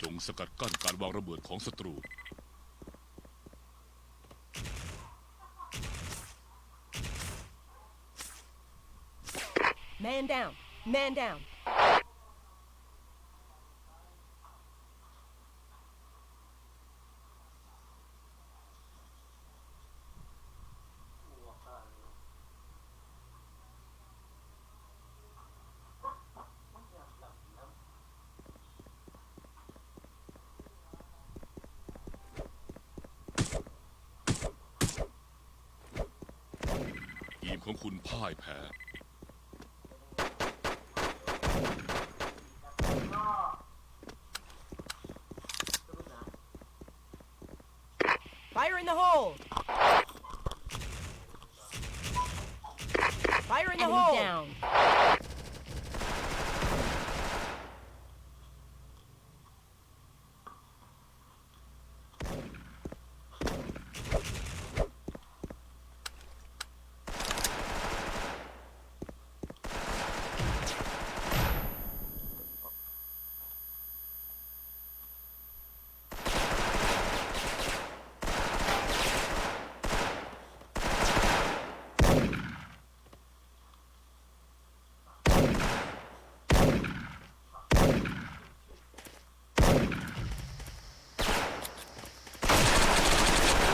จงสกัดกั้นการวางระเบิดของศัตรู Man down. Man down. ทีมของคุณพ่ายแพ้ Fire in the hole. Fire in the hole. Down.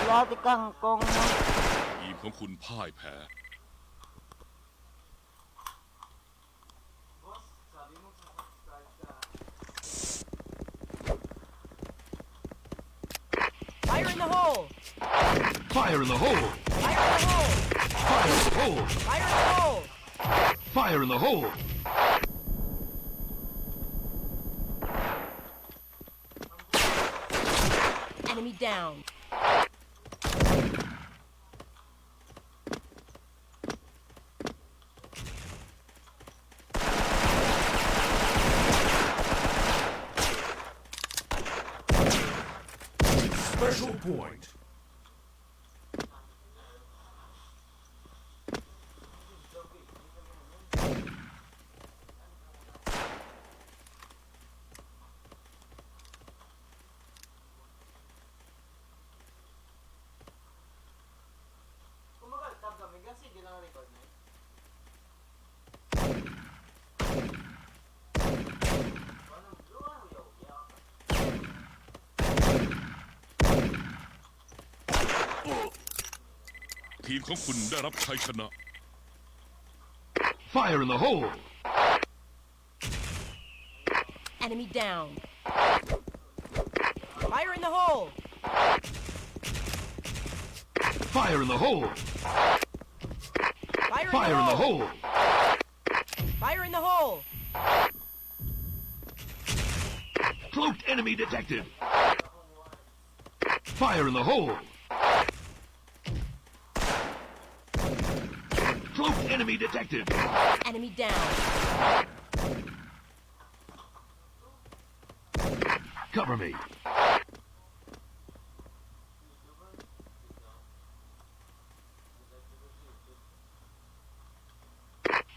Lati kangkong. ทีมของคุณพ่ายแพ้ Fire in the hole. Fire in the hole! Fire in the hole. Fire in the hole! Fire in the hole. Fire in the hole! Enemy down. Special point! Oh! ทีมของคุณได้รับชัยชนะ Fire in the hole! Enemy down. Fire in the hole. Fire in the hole! Fire in Fire in the the hole. hole! Fire in the hole. Cloaked enemy detected! Fire in the hole! Cloaked enemy detected! Enemy down. Cover me!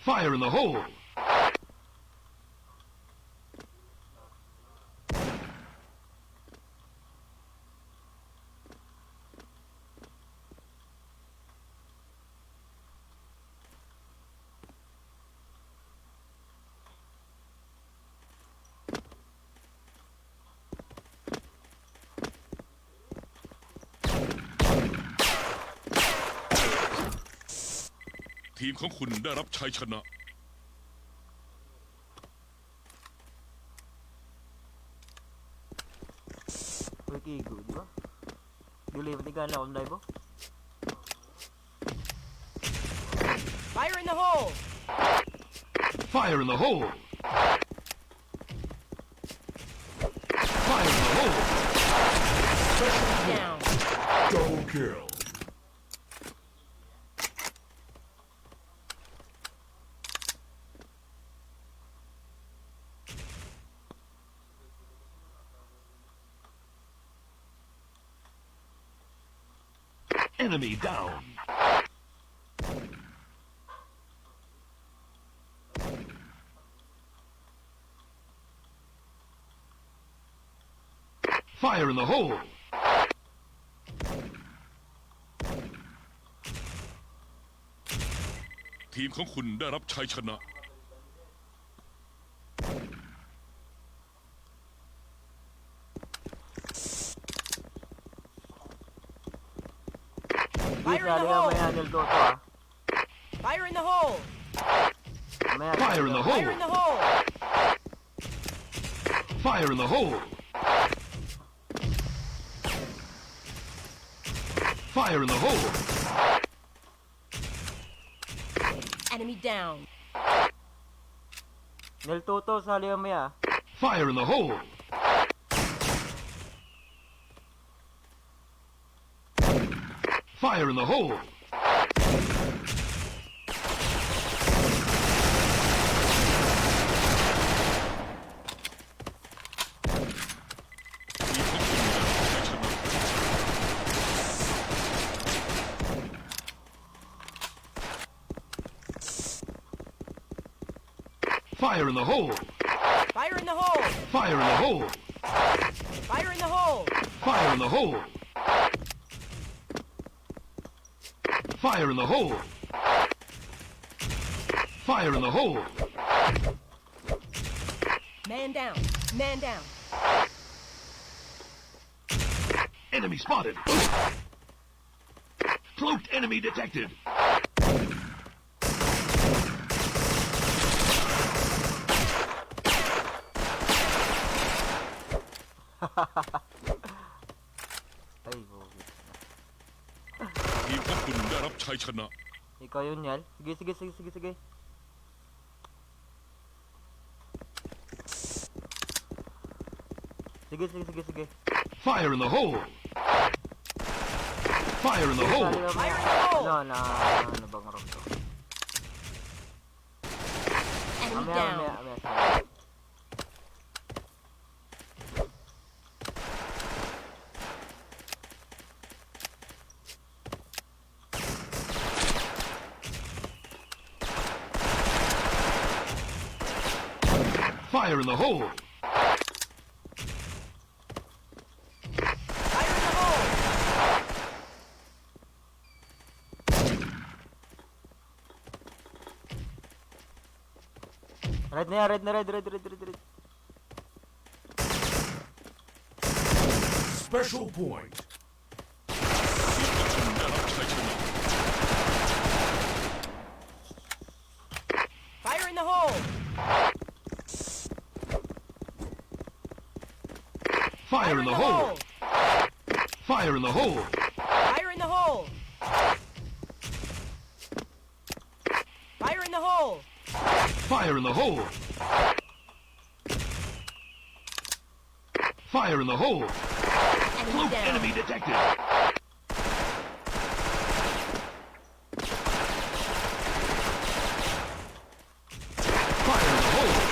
Fire in the hole!ทีมของคุณได้รับชัยชนะ Okay, good, di ba? Dili, patigala akong dive, oh. Fire in the hole. Fire in the hole! Fire in the hole! Down. Double kill! Enemy down! Fire in the hole! ทีมของคุณได้รับชัยชนะ Di Fire in the sali hole! mamaya Nel Toto ah. Fire in the hole! Mamaya Fire in the hole! Fire in the hole! Fire in the hole! Fire in the hole! Enemy down. Nel Toto sali mamaya. Fire in the hole! Fire in the hole! Fire in the hole! Fire in the hole! Fire in the hole! Fire in the hole! Fire in the hole! Fire in the hole! Fire in the hole! Man down. Man down. Enemy spotted! Cloaked enemy detected! Ay, bogi. ทีมของคุณได้รับชัยชนะ Ikaw yun, Nel. Sige, sige, sige, sige, sige. Sige, sige, sige, sige. Fire in the hole! Fire in the hole! Sali mamaya. Fire in the hole! Ano bang rock to? Enemy Mamaya, down. mamaya, mamaya. Sali. Fire in the hole! Fire in the hole! Red na yan, red na red, red, red, red, red. Special point! ทีมของคุณได้รับชัยชนะ Fire in the hole! Fire in the hole! Fire in the hole! Fire in the hole! Fire in the hole! Fire in the hole! Fire in the hole! Enemy Cloaked down. enemy detected! Fire in the hole!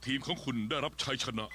ทีมของคุณได้รับชัยชนะ